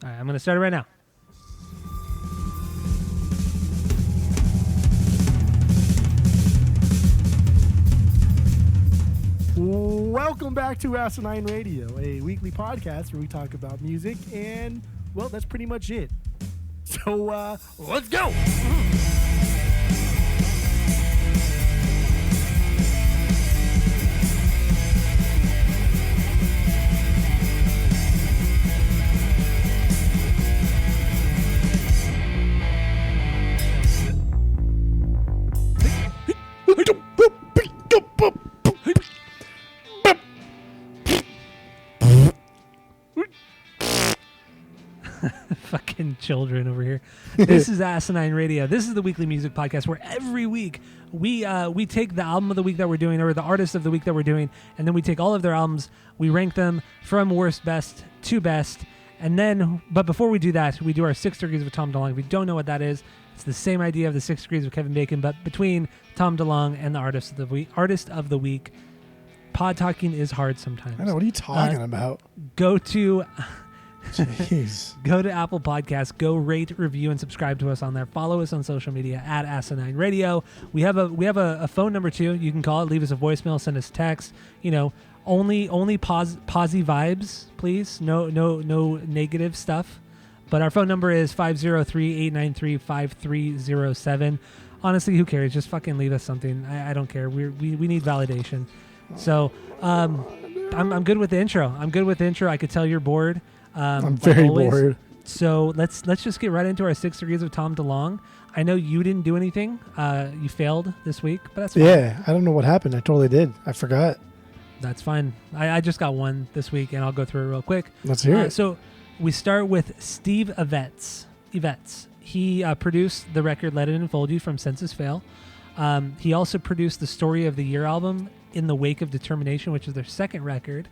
All right, I'm going to start it right now. Welcome back to Asinine Radio, a weekly podcast where we talk about music, and, well, that's pretty much it. So, let's go! Fucking children over here. This is Asinine Radio. This is the weekly music podcast where every week we take the album of the week that we're doing, or the artist of the week that we're doing, and then we take all of their albums, we rank them from worst best to best, and then, but before we do that, we do our 6 degrees of Tom DeLonge. If you don't know what that is, it's the same idea of the 6 degrees of Kevin Bacon, but between Tom DeLonge and the artist of the week. Pod talking is hard sometimes. I know, what are you talking about? Go to Jeez. Go to Apple Podcasts, go rate, review, and subscribe to us on there. Follow us on social media at Asinine Radio. We have a phone number too. You can call it, leave us a voicemail, send us text. You know, only posy vibes, please. No negative stuff. But our phone number is 503-893-5307. Honestly, who cares? Just fucking leave us something. I don't care. We need validation. So I'm good with the intro. I could tell you're bored. I'm very bored. So let's just get right into our 6 degrees of Tom DeLonge. I know you didn't do anything. You failed this week, but that's fine. Yeah, I don't know what happened. I totally did. I forgot. That's fine. I just got one this week, and I'll go through it real quick. Let's hear it. So we start with Steve Yvetz. He produced the record Let It Enfold You from Senses Fail. He also produced the Story of the Year album In the Wake of Determination, which is their second record.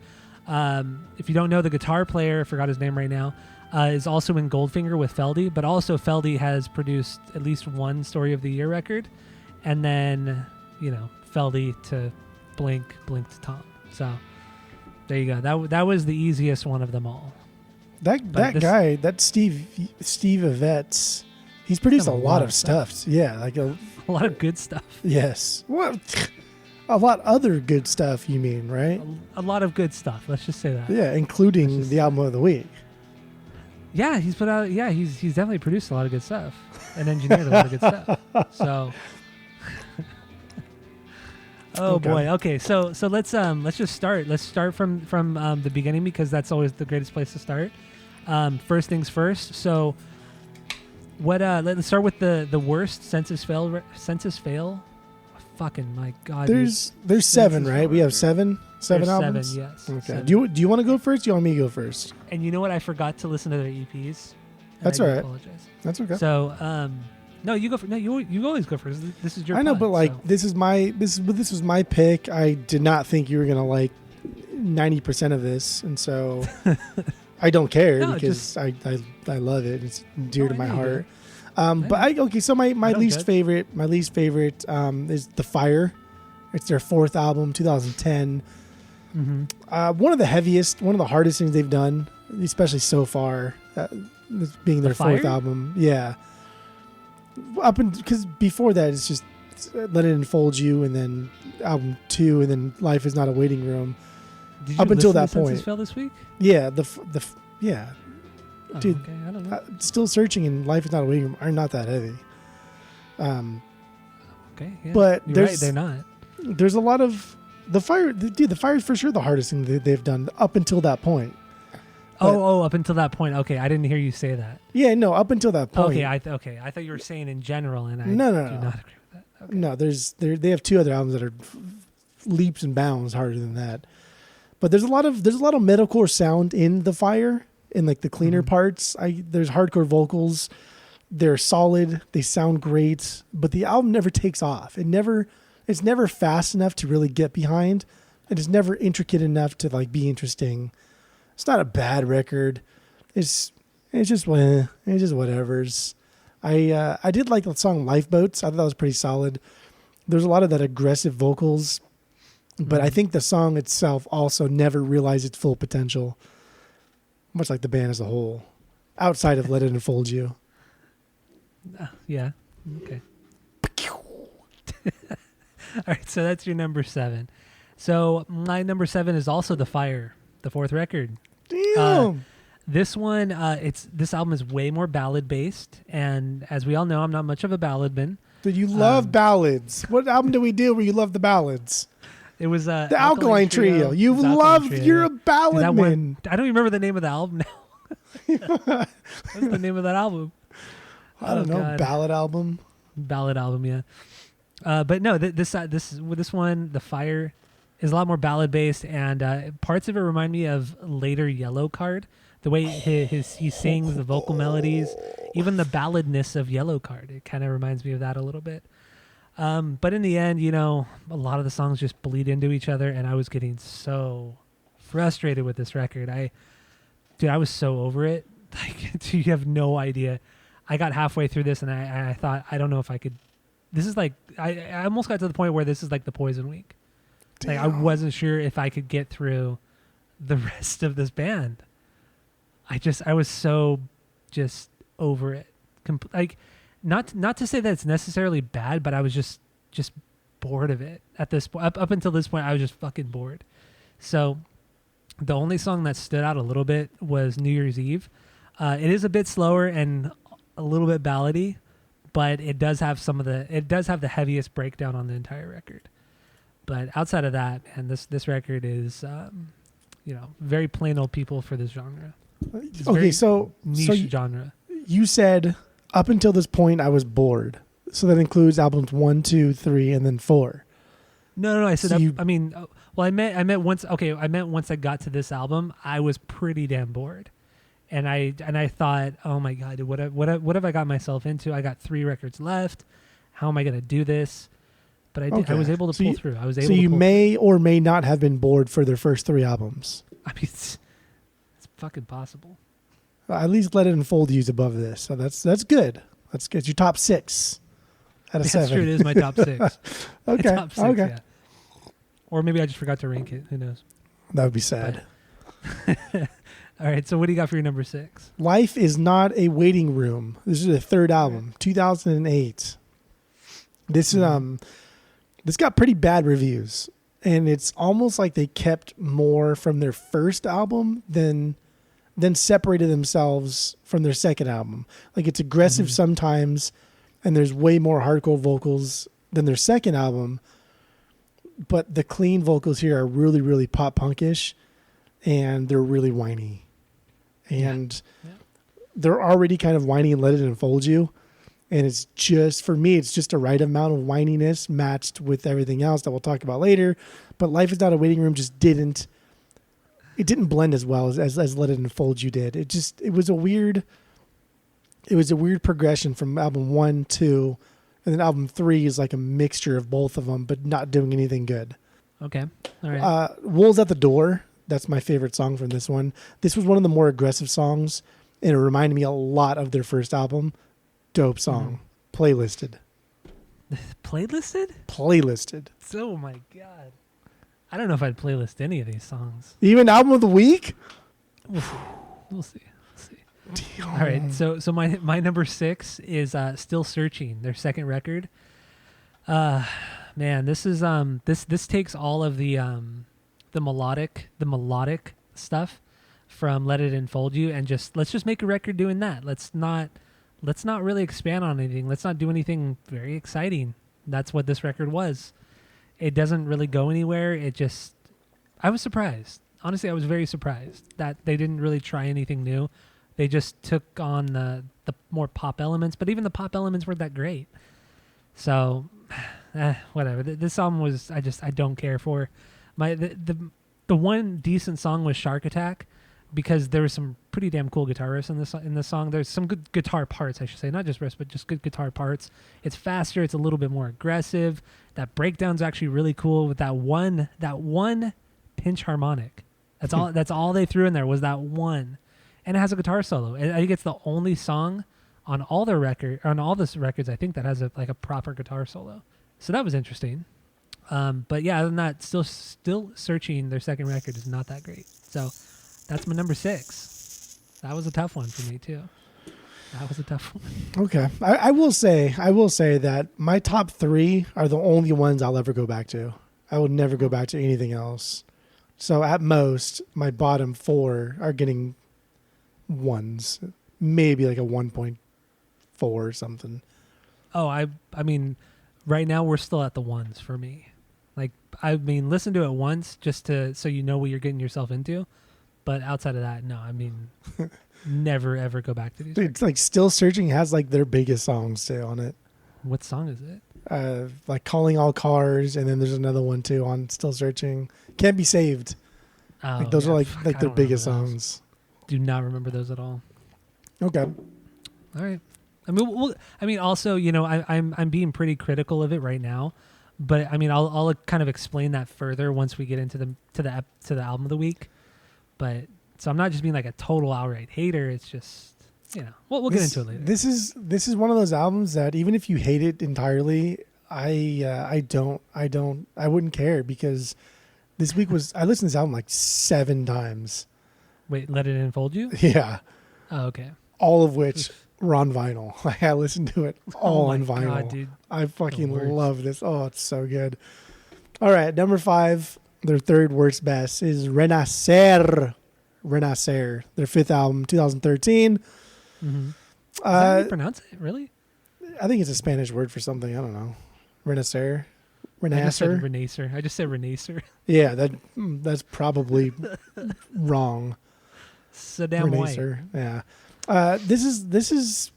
If you don't know, the guitar player, I forgot his name right now, is also in Goldfinger with Feldy, but also Feldy has produced at least one Story of the Year record, and then, you know, Feldy to Blink to Tom. So there you go. That was the easiest one of them all. That guy, that Steve Yvetz, he's produced a lot of stuff. Yeah, like a lot of good stuff. Yes. Well, a lot other good stuff, you mean, right? A lot of good stuff. Let's just say that. Yeah, including the album of the week. Yeah, he's put out. Yeah, he's definitely produced a lot of good stuff and engineered a lot of good stuff. So, boy. Okay, so let's just start. Let's start from the beginning, because that's always the greatest place to start. First things first. So, let's start with the worst Senses Fail. Fucking my God. There's 7, right? We have seven albums? 7, yes. Okay. 7. Do you want to go first? Do you want me to go first? And you know what? I forgot to listen to their EPs. That's all right. Apologize. That's okay. So, no, you go for. No, you always go first. This is your. I know, pod, but like so. this was my pick. I did not think you were gonna like 90% of this, and so I don't care because I love it. It's dear to my heart. So my least favorite is The Fire. It's their 4th album, 2010. Mm-hmm. One of the hardest things they've done, especially so far, this being their 4th album. Yeah. Because before that, it's just Let It Enfold You, and then album 2, and then Life Is Not a Waiting Room. Did you up until that to point. Senses Fail this week? Yeah. Yeah. Oh, Dude, okay. I don't know. Still Searching and Life Is Not a Waiting Room are not that heavy. Okay, yeah. But You're right, they're not. There's a lot of The Fire. The Fire is for sure the hardest thing that they've done up until that point. Up until that point. Okay, I didn't hear you say that. Yeah, no, up until that point. Okay, I thought you were saying in general, and I do no. not agree with that. Okay. No, they have 2 other albums that are leaps and bounds harder than that. But there's a lot of metalcore sound in The Fire, in like the cleaner parts. There's hardcore vocals. They're solid. They sound great, but the album never takes off. It's never fast enough to really get behind. It is never intricate enough to like be interesting. It's not a bad record. It's just whatever's. I did like the song Lifeboats. I thought that was pretty solid. There's a lot of that aggressive vocals, but I think the song itself also never realized its full potential, much like the band as a whole. outside of Let It Unfold You. Yeah. Okay. All right, so that's your number 7. So my number 7 is also The Fire, the 4th record. Damn. This one, this album is way more ballad based, and as we all know, I'm not much of a balladman. Dude, you love ballads. What album do we do where you love the ballads? It was The Alkaline Trio. You It was Alkaline love. Trio. You're a Dude, ballad that man. one, I don't even remember the name of the album now. What's the name of that album? I don't know. God. Ballad album. Ballad album, yeah. But no, this one, The Fire, is a lot more ballad based, and parts of it remind me of later Yellow Card. The way he sings, the vocal melodies, even the balladness of Yellow Card. It kind of reminds me of that a little bit. But in the end, a lot of the songs just bleed into each other, and I was getting so frustrated with this record. I was so over it. Like, you have no idea. I got halfway through this, and I thought, I don't know if I could. This is like, I almost got to the point where this is like the Poison Week. Like, I wasn't sure if I could get through the rest of this band. I was so just over it. Like, not to say that it's necessarily bad, but I was just bored of it at this point. Up until this point, I was just fucking bored. So the only song that stood out a little bit was New Year's Eve. It is a bit slower and a little bit ballady, but it does have the heaviest breakdown on the entire record. But outside of that, man, this record is very plain old people for this genre. It's Okay, so niche genre. You said up until this point I was bored. So that includes albums 1, 2, 3, and then 4. No. I said So I meant once. Okay, I meant once I got to this album, I was pretty damn bored, and I thought, oh my god, what have I got myself into? I got 3 records left. How am I gonna do this? But I did. Okay. I was able to pull through. I was able. So to you pull may or may not have been bored for their first 3 albums. I mean, it's fucking possible. At least Let It Unfold You's above this, so that's good. That's good. It's your top 6 out of 7. That's true. It is my top 6. Okay. Top 6, okay. yeah. Or maybe I just forgot to rank it. Who knows? That would be sad. All right. So what do you got for your number 6? Life is Not a Waiting Room. This is the 3rd album, 2008. This this got pretty bad reviews, and it's almost like they kept more from their first album than separated themselves from their second album. Like, it's aggressive sometimes, and there's way more hardcore vocals than their second album, but the clean vocals here are really, really pop punkish, and they're really whiny. And they're already kind of whiny and Let It Unfold You. And it's just, for me, it's just a right amount of whininess matched with everything else that we'll talk about later. But Life is Not a Waiting Room just didn't blend as well as Let It Unfold You did. It was a weird progression from album 1, 2, and then album 3 is like a mixture of both of them, but not doing anything good. Okay. All right. Wolves at the Door. That's my favorite song from this one. This was one of the more aggressive songs, and it reminded me a lot of their first album. Dope song. Playlisted. Playlisted? Oh my god. I don't know if I'd playlist any of these songs. Even album of the week? We'll see. Damn. All right. So my number 6 is Still Searching, their second record. Man, this is this takes all of the melodic stuff from Let It Unfold You, and let's just make a record doing that. Let's not really expand on anything. Let's not do anything very exciting. That's what this record was. It doesn't really go anywhere. I was surprised. Honestly, I was very surprised that they didn't really try anything new. They just took on the more pop elements, but even the pop elements weren't that great. So, whatever. This album was, I don't care for. The one decent song was Shark Attack, because there was some pretty damn cool guitar riffs in this song. There's some good guitar parts, I should say. Not just riffs, but just good guitar parts. It's faster. It's a little bit more aggressive. That breakdown's actually really cool with that one pinch harmonic. That's all they threw in there was that one. And it has a guitar solo. I think it's the only song on all the records, I think, that has a proper guitar solo. So that was interesting. But yeah, other than that, Still Searching, their second record, is not that great. So that's my number 6. That was a tough one for me too. That was a tough one. Okay. I will say that my top 3 are the only ones I'll ever go back to. I will never go back to anything else. So at most, my bottom 4 are getting 1s, maybe like a 1.4 or something. Oh, I mean, right now we're still at the ones for me. Like, I mean, listen to it once just so you know what you're getting yourself into. But outside of that, no. I mean, never ever go back to these. Dude, it's like Still Searching has like their biggest songs too on it. What song is it? Like Calling All Cars, and then there's another one too on Still Searching. Can't Be Saved. Oh, Like those yeah, are like fuck, like I their don't biggest remember those. songs. Do not remember those at all. Okay. All right. I mean, also, you know, I'm being pretty critical of it right now, but I mean, I'll kind of explain that further once we get into the album of the week. But so I'm not just being like a total outright hater. It's just, you know, we'll get into it later. This is one of those albums that even if you hate it entirely, I wouldn't care, because this week I listened to this album like 7 times. Wait, Let It Enfold You? Yeah. Oh, okay. All of which were on vinyl. Like, I listened to it all on vinyl. God, dude. I fucking worst. love this. Oh, it's so good. All right, number 5, their third worst best is Renacer. Renacer, their 5th album, 2013. Mm-hmm. Is that how you pronounce it? Really? I think it's a Spanish word for something. I don't know. Renacer. I just said Renacer. Renacer. I just said Renacer. Yeah, that's probably wrong. So damn white. Renacer. Yeah. This is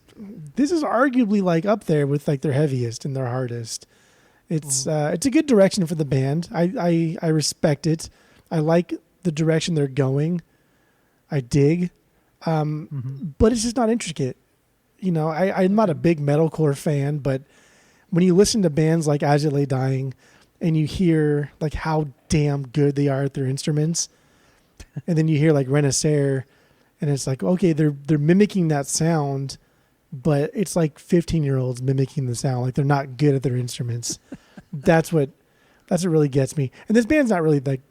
arguably like up there with like their heaviest and their hardest. It's a good direction for the band. I respect it. I like the direction they're going. I dig. But it's just not intricate. You know, I'm not a big metalcore fan, but when you listen to bands like As You Lay Dying and you hear like how damn good they are at their instruments, and then you hear like Renacer, and it's like, okay, they're mimicking that sound, but it's like 15-year-olds mimicking the sound. Like, they're not good at their instruments. That's what really gets me. And this band's not really like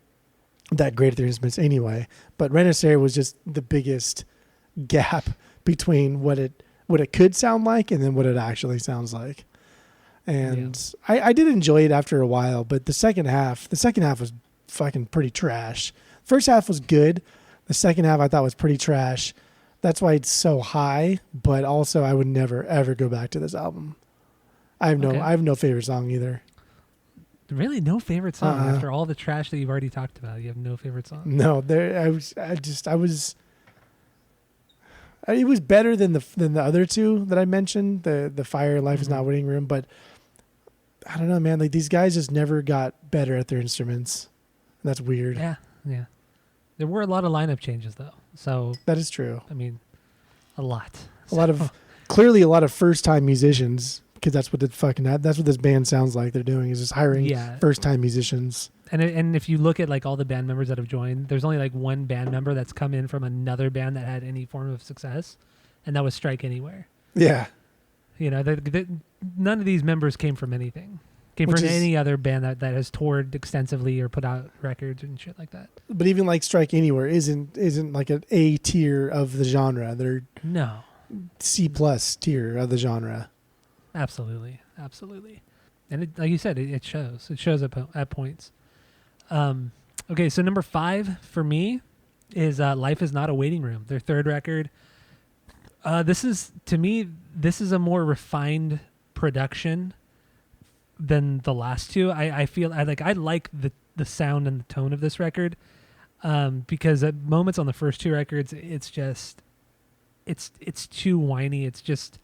that great at their instruments anyway. But Renacer was just the biggest gap between what it could sound like and then what it actually sounds like. And yeah. I did enjoy it after a while, but the second half was fucking pretty trash. First half was good. The second half I thought was pretty trash. That's why it's so high, but also I would never ever go back to this album. I have no favorite song either. Really, no favorite song after all the trash that you've already talked about. You have no favorite song. No, it was better than the other two that I mentioned, the Fire, Life is Not Waiting Room, but I don't know, man. Like, these guys just never got better at their instruments. And that's weird. Yeah. There were a lot of lineup changes though, so that is true. I mean, a lot. Clearly a lot of first-time musicians, because that's what this band sounds like they're doing, is just hiring first-time musicians. And if you look at like all the band members that have joined, there's only like one band member that's come in from another band that had any form of success, and that was Strike Anywhere. Yeah. You know, none of these members came from anything. From any other band that has toured extensively or put out records and shit like that. But even like Strike Anywhere isn't like an A tier of the genre. They're C+ tier of the genre. Absolutely. And like you said, it shows. It shows at points. Okay, so number 5 for me is Life is Not a Waiting Room, their third record. This is a more refined production than the last two. I feel I like the sound and the tone of this record, because at moments on the first two records, it's too whiny. It's just,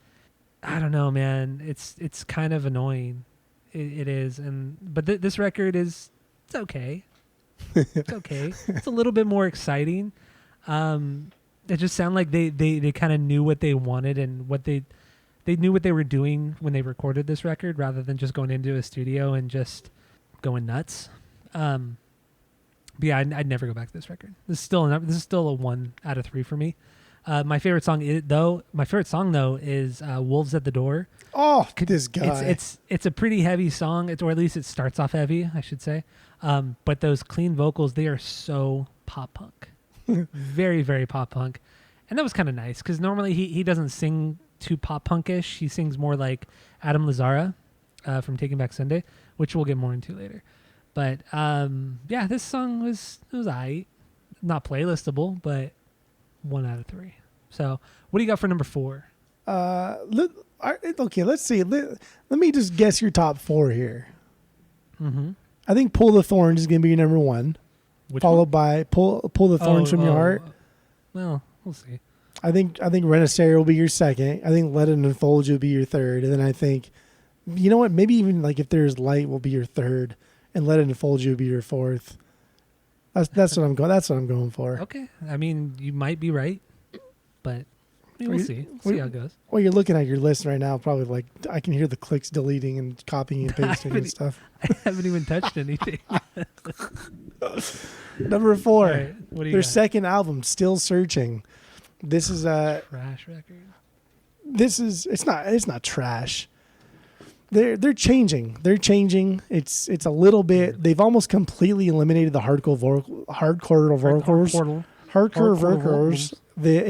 I don't know, man. It's kind of annoying. It is, but this record it's okay. It's okay. It's a little bit more exciting. It just sounded like they kind of knew what they wanted and what they knew what they were doing when they recorded this record, rather than just going into a studio and just going nuts. But yeah, I'd never go back to this record. This is still a 1 out of 3 for me. My favorite song is Wolves at the Door. Oh, this guy. It's a pretty heavy song, or at least it starts off heavy, I should say. But those clean vocals, they are so pop punk. Very, very pop punk. And that was kind of nice because normally he doesn't sing too pop punkish. He sings more like Adam Lazzara from Taking Back Sunday, which we'll get more into later. But yeah, this song was aight. Not playlistable, but 1 out of 3. So what do you got for number 4? Okay, let's see. Let me just guess your top 4 here. Mm-hmm. I think Pull the Thorns is going to be your number 1. Which followed by Pull the Thorns from Your Heart. Well, we'll see. I think Renaissance will be your second. I think Let It Unfold You will be your third. And then I think, you know what? Maybe even like If There's Light will be your third, and Let It Unfold You will be your fourth. That's what I'm going. That's what I'm going for. Okay. I mean, you might be right, but we'll see. We'll see how it goes. Well, you're looking at your list right now. Probably like I can hear the clicks deleting and copying and pasting and stuff. I haven't even touched anything. Number 4. All right, what do you their got? second album, Still Searching. This is a Trash record. it's not trash. They're changing. They're changing. It's a little bit. They've almost completely eliminated the hardcore vocals, the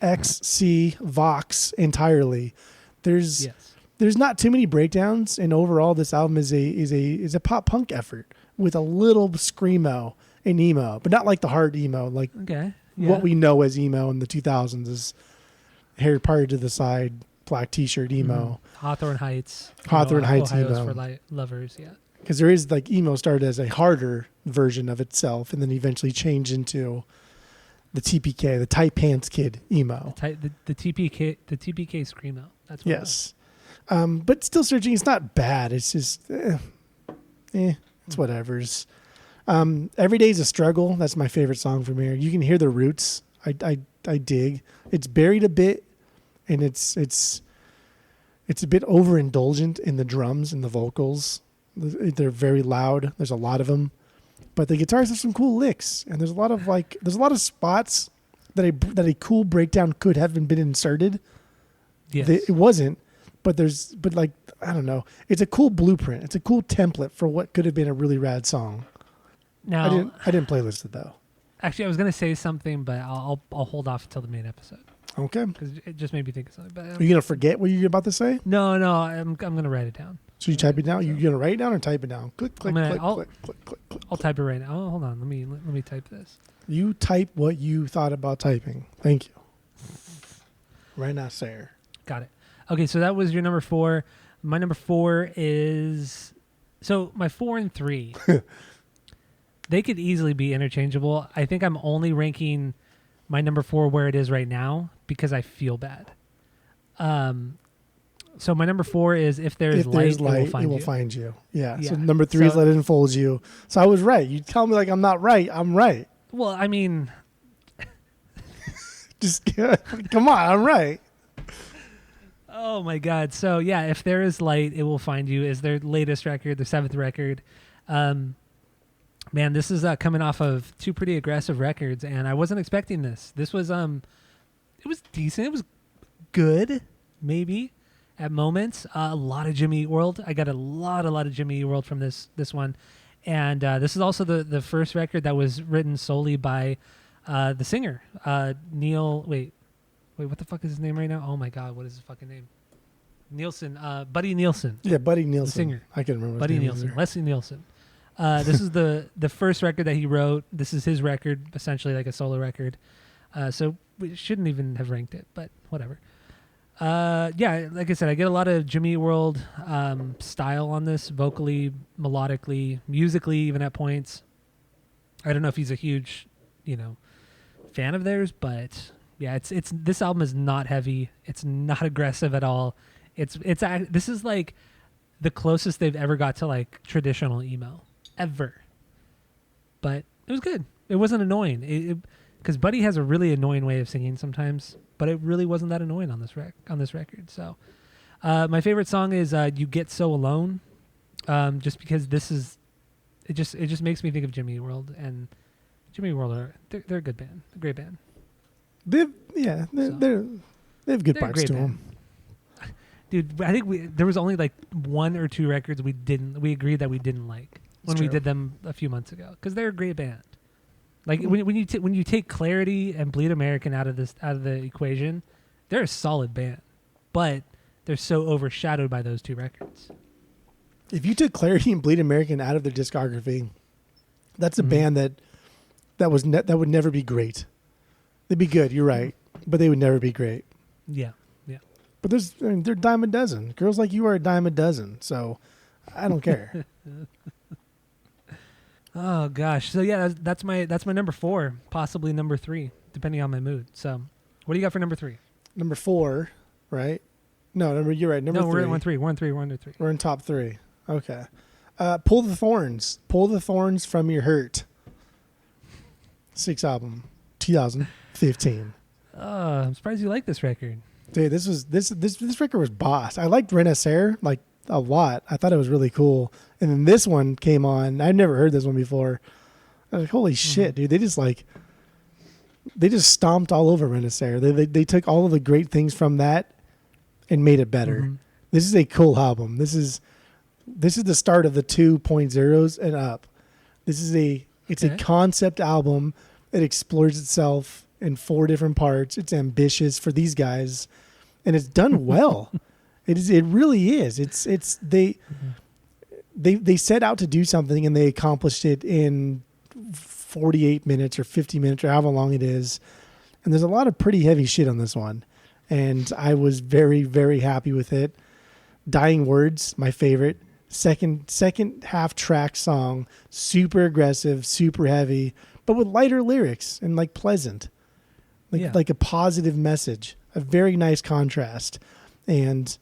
HXC Vox entirely. There's not too many breakdowns, and overall, this album is a pop punk effort with a little screamo and emo, but not like the hard emo, like what we know as emo in the 2000s is hair parted to the side, black t-shirt emo. Hawthorne Heights. Heights Ohio's emo. for lovers, yeah. Because there is like emo started as a harder version of itself, and then eventually changed into the TPK, the Tight Pants Kid emo. The TPK screamo. That's what Yes. But Still Searching, it's not bad. It's just, it's whatever's. Every Day's a Struggle. That's my favorite song from here. You can hear the roots. I dig. It's buried a bit, and it's a bit overindulgent in the drums and the vocals. They're very loud. There's a lot of them, but the guitars have some cool licks, and there's a lot of spots that a cool breakdown could have been inserted. Yes. It wasn't. But I don't know. It's a cool blueprint. It's a cool template for what could have been a really rad song. Now, I didn't playlist it though. Actually, I was gonna say something, but I'll hold off until the main episode Okay. because it just made me think of something. But Are you gonna forget what you're about to say? no, I'm gonna write it down. So you type it down. You're gonna write it down or type it down? Click, click, click, I'll- click, click, click, click. I'll type it right now. Oh, hold on. Let me type this. You type what you thought about typing. Thank you. Right now, sir. Got it. Okay, so that was your number 4. My number 4 is my 4 and 3. They could easily be interchangeable. I think I'm only ranking my number 4 where it is right now because I feel bad. So my number 4 is If There's Light, it will find you. Yeah. So Yeah. number 3 is Let It Unfold You. So I was right. You tell me like I'm not right. I'm right. Well, I mean, Just come on. I'm right. oh my God. So yeah, If There Is Light, It Will Find You is their latest record, their 7th record. Man, this is coming off of 2 pretty aggressive records, and I wasn't expecting this. This was it was decent. It was good, maybe at moments. A lot of Jimmy Eat World. I got a lot of Jimmy Eat World from this one, and this is also the first record that was written solely by the singer Neil. Wait, what the fuck is his name right now? Oh my God, what is his fucking name? Nielsen, Buddy Nielsen. Yeah, Buddy Nielsen. singer. I can remember. Buddy his name Nielsen, either. Leslie Nielsen. This is the first record that he wrote. This is his record, essentially like a solo record. So we shouldn't even have ranked it, but whatever. Yeah, like I said, I get a lot of Jimmy Eat World style on this, vocally, melodically, musically, even at points. I don't know if he's a huge, fan of theirs, but yeah, it's this album is not heavy. It's not aggressive at all. This is like the closest they've ever got to like traditional emo ever. But it was good. It wasn't annoying. Because Buddy has a really annoying way of singing sometimes, but it really wasn't that annoying on this record. So, my favorite song is "You Get So Alone," just because it just makes me think of Jimmy Eat World, and Jimmy Eat World they're a good band, a great band. They have good They're a parts great to band. them. Dude, I think there was only like 1 or 2 records we agreed that we didn't like when we true. did them a few months ago because they're a great band. Like when you take Clarity and Bleed American out of the equation, they're a solid band, but they're so overshadowed by those two records. If you took Clarity and Bleed American out of their discography, that's a band that would never be great. They'd be good, you're right, but they would never be great. Yeah. But they're a dime a dozen. Girls Like You are a dime a dozen, so I don't care. Oh gosh. So yeah, that's my number 4, possibly number 3, depending on my mood. So, what do you got for number 3? Number 4, right? No, you're right. Number 3. No, we're at 1 3. 1 3. 1 3. We're in top 3. Okay. Pull the Thorns. Pull the Thorns from Your Hurt. 6th album, 2015. I'm surprised you like this record. Dude, this record was boss. I liked Renaissance like a lot. I thought it was really cool. And then this one came on. I'd never heard this one before. I was like, holy shit, dude! They just stomped all over Renaissance. They took all of the great things from that and made it better. Mm-hmm. This is a cool album. This is the start of the 2.0s and up. It's a concept album. It explores itself in 4 different parts. It's ambitious for these guys, and it's done well. It really is. They set out to do something and they accomplished it in 48 minutes or 50 minutes or however long it is. And there's a lot of pretty heavy shit on this one, and I was very, very happy with it. Dying Words, my favorite. Second half track song, super aggressive, super heavy, but with lighter lyrics and like pleasant. Like a positive message, a very nice contrast. And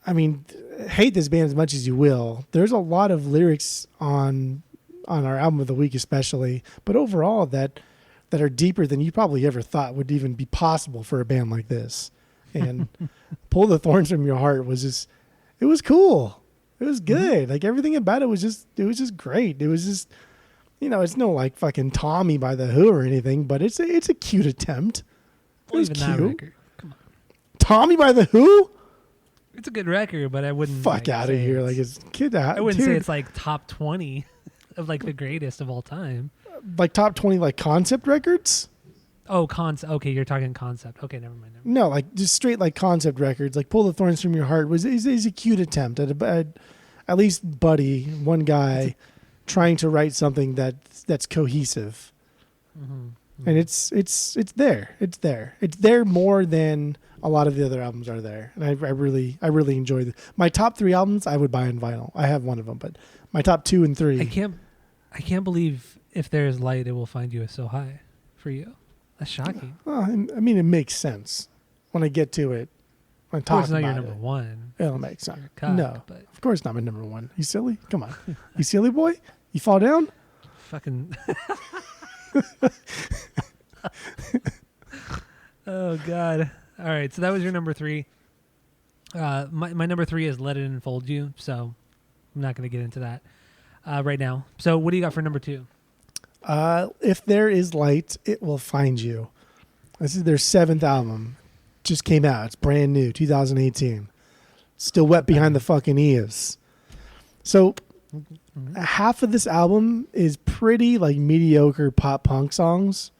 I mean, hate this band as much as you will. There's a lot of lyrics on our album of the week, especially, but overall that are deeper than you probably ever thought would even be possible for a band like this. And Pull the Thorns from Your Heart was it was cool. It was good. Like everything about it was just great. It was just, it's no like fucking Tommy by The Who or anything, but it's a cute attempt. It was even cute. that record. Come on. Tommy by The Who? It's a good record, but I wouldn't fuck out of here. Like it's kid. I wouldn't say it's like top 20 of like the greatest of all time. Like top 20 like concept records? Oh, okay, you're talking concept. Okay, never mind. No, like just straight like concept records. Like Pull the Thorns from Your Heart is a cute attempt at least Buddy, one guy, trying to write something that's cohesive. And it's there. It's there. It's there more than a lot of the other albums are there. And I really enjoy my top 3 albums I would buy on vinyl. I have one of them, but my top 2 and 3. I can't believe If There's Light It Will Find You is so high for you. That's shocking. Well, I mean, it makes sense when I get to it. When of course, it's not about your number 1. It'll make sense. Cock, no, but of course not my number 1. You silly? Come on. You silly boy? You fall down? Fucking. Oh God! All right, so that was your number 3. My number 3 is Let It Enfold You. So I'm not going to get into that right now. So what do you got for number 2? If There Is Light, It Will Find You. This is their 7th album. Just came out. It's brand new, 2018. Still wet behind the fucking ears. So half of this album is pretty like mediocre pop punk songs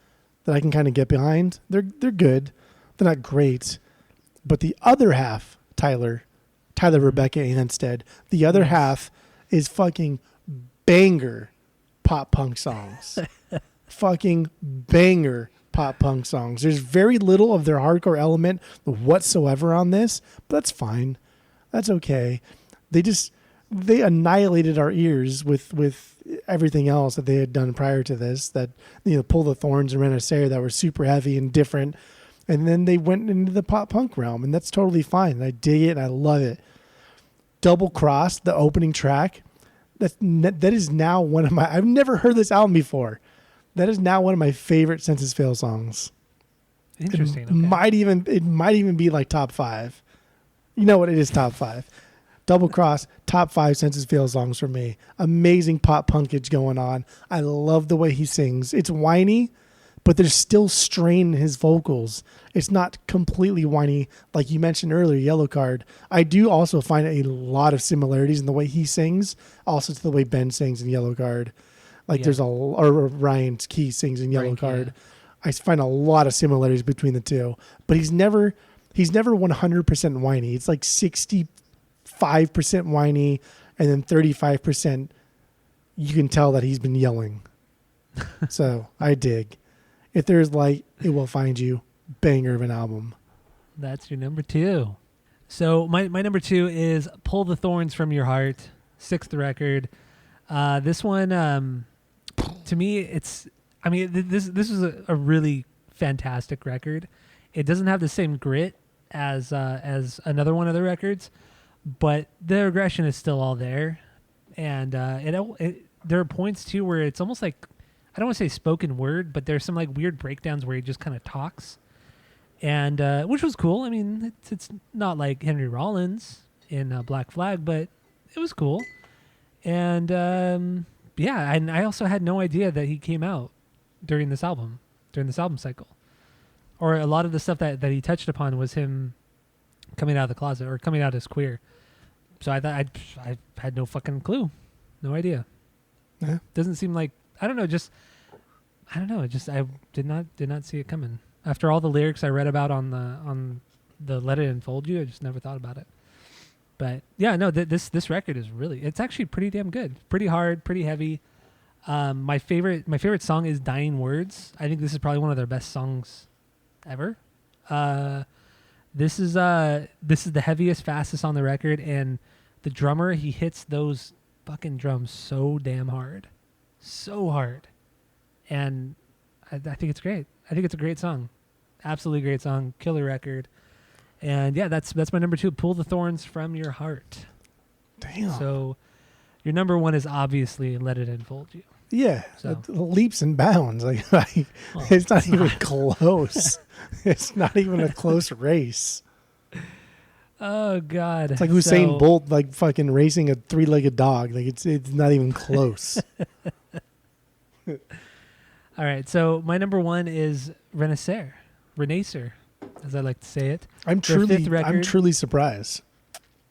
that I can kind of get behind. They're good. They're not great. But the other half, Tyler, Rebecca Anstead, the other half is fucking banger pop punk songs. Fucking banger pop punk songs. There's very little of their hardcore element whatsoever on this, but that's fine. That's okay. They annihilated our ears with everything else that they had done prior to this, that, Pull the Thorns and Renaissance that were super heavy and different. And then they went into the pop punk realm, and that's totally fine. And I dig it and I love it. Double Cross, the opening track, that is now one of my, I've never heard this album before. That is now one of my favorite Senses Fail songs. Interesting. It might even be like top 5. You know what? It is top 5. Double Cross, top 5 Senses Fail songs for me. Amazing pop punkage going on. I love the way he sings. It's whiny, but there's still strain in his vocals. It's not completely whiny, like you mentioned earlier, Yellow Card. I do also find a lot of similarities in the way he sings, also to the way Ben sings in Yellow Card. Like Yeah. there's or Ryan Key sings in Yellow Ryan Key, Card. yeah. I find a lot of similarities between the two, but he's never 100% whiny. It's like 65% whiny, and then 35% you can tell that he's been yelling. So I dig. If there's light, it will find you. Banger of an album. That's your number 2. So my number 2 is Pull the Thorns from Your Heart, 6th record. This one, to me, this is a really fantastic record. It doesn't have the same grit as another one of the records, but the aggression is still all there. And there are points too where it's almost like, I don't want to say spoken word, but there's some like weird breakdowns where he just kind of talks, and which was cool. I mean, it's not like Henry Rollins in Black Flag, but it was cool. And yeah, and I also had no idea that he came out during this album cycle, or a lot of the stuff that he touched upon was him coming out of the closet or coming out as queer. So I thought I had no fucking clue, no idea. Yeah. Doesn't seem like, I don't know. I did not see it coming. After all the lyrics I read about on the Let It Enfold You, I just never thought about it. But yeah, no, this record is it's actually pretty damn good. Pretty hard, pretty heavy. My favorite song is Dying Words. I think this is probably one of their best songs ever. This is the heaviest, fastest on the record, and the drummer, he hits those fucking drums so damn hard. So hard. And I think it's great. I think it's a great song. Absolutely great song. Killer record. And yeah, that's my number 2. Pull the Thorns from Your Heart. Damn. So your number 1 is obviously Let It Enfold You. Yeah, So. leaps and bounds. Well, it's not even close. It's not even a close race. Oh God! It's like Usain Bolt, like fucking racing a 3-legged dog. Like it's not even close. All right, so my number 1 is Renaissance, as I like to say it. I'm Their fifth truly record. surprised.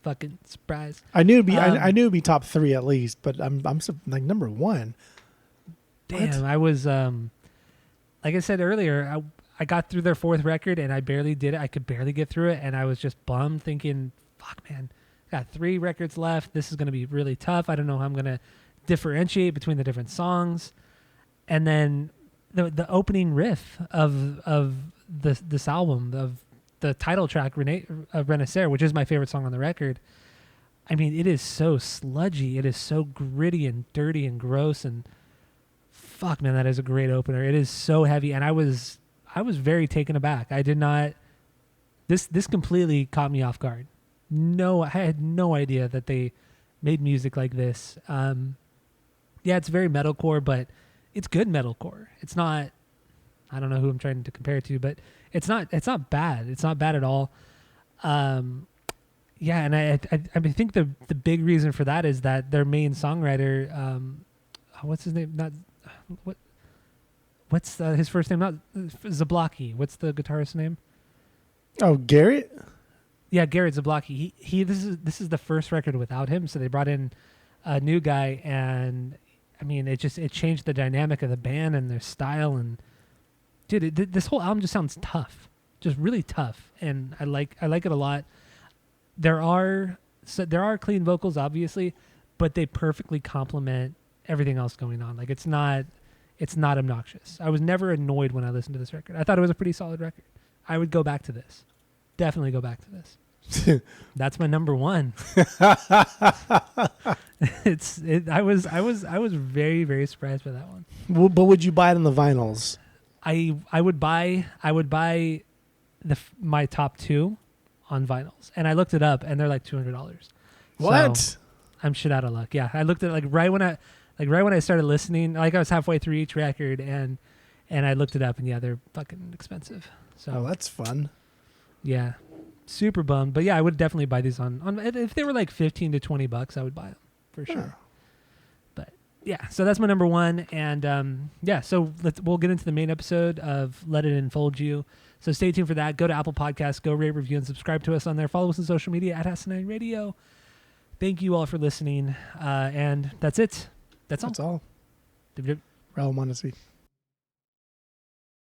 Fucking surprise! I knew it'd be I knew it'd be top 3 at least, but I'm like number 1. Damn, What? I was like I said earlier, I got through their 4th record and I barely did it. I could barely get through it, and I was just bummed, thinking, "Fuck, man, got 3 records left. This is going to be really tough. I don't know how I'm going to differentiate between the different songs." And then the opening riff of this album, of the title track, Renaissance, which is my favorite song on the record. I mean, it is so sludgy. It is so gritty and dirty and gross, and fuck, man, that is a great opener. It is so heavy, and I was very taken aback. I did not. This completely caught me off guard. No, I had no idea that they made music like this. Yeah, it's very metalcore, but it's good metalcore. It's not. I don't know who I'm trying to compare it to, but it's not bad. It's not bad at all. Yeah, and I think the big reason for that is that their main songwriter, what's his name? What's his first name? Not Zablocki. What's the guitarist's name? Oh, Garrett? Yeah, Garrett Zablocki. This is the first record without him, so they brought in a new guy, and I mean, it changed the dynamic of the band and their style. And dude, this whole album just sounds tough, just really tough, and I like it a lot. There are clean vocals, obviously, but they perfectly complement everything else going on. Like it's not obnoxious. I was never annoyed when I listened to this record. I thought it was a pretty solid record. I would go back to this. Definitely go back to this. That's my number 1. I was very, very surprised by that one. But would you buy it on the vinyls? I would buy my top 2 on vinyls, and I looked it up, and they're like $200. What? So I'm shit out of luck. Yeah, I looked at right when I started listening. Like I was halfway through each record, and I looked it up, and yeah, they're fucking expensive. So Oh, that's fun. yeah, super bummed. But yeah, I would definitely buy these on if they were like $15 to $20, I would buy them for sure. Oh. But yeah, so that's my number 1, and yeah, so we'll get into the main episode of Let It Enfold You. So stay tuned for that. Go to Apple Podcasts, go rate, review, and subscribe to us on there. Follow us on social media at Asinine Radio. Thank you all for listening, and that's it. That's all. That's all. Dip, dip. Raul Mondesi.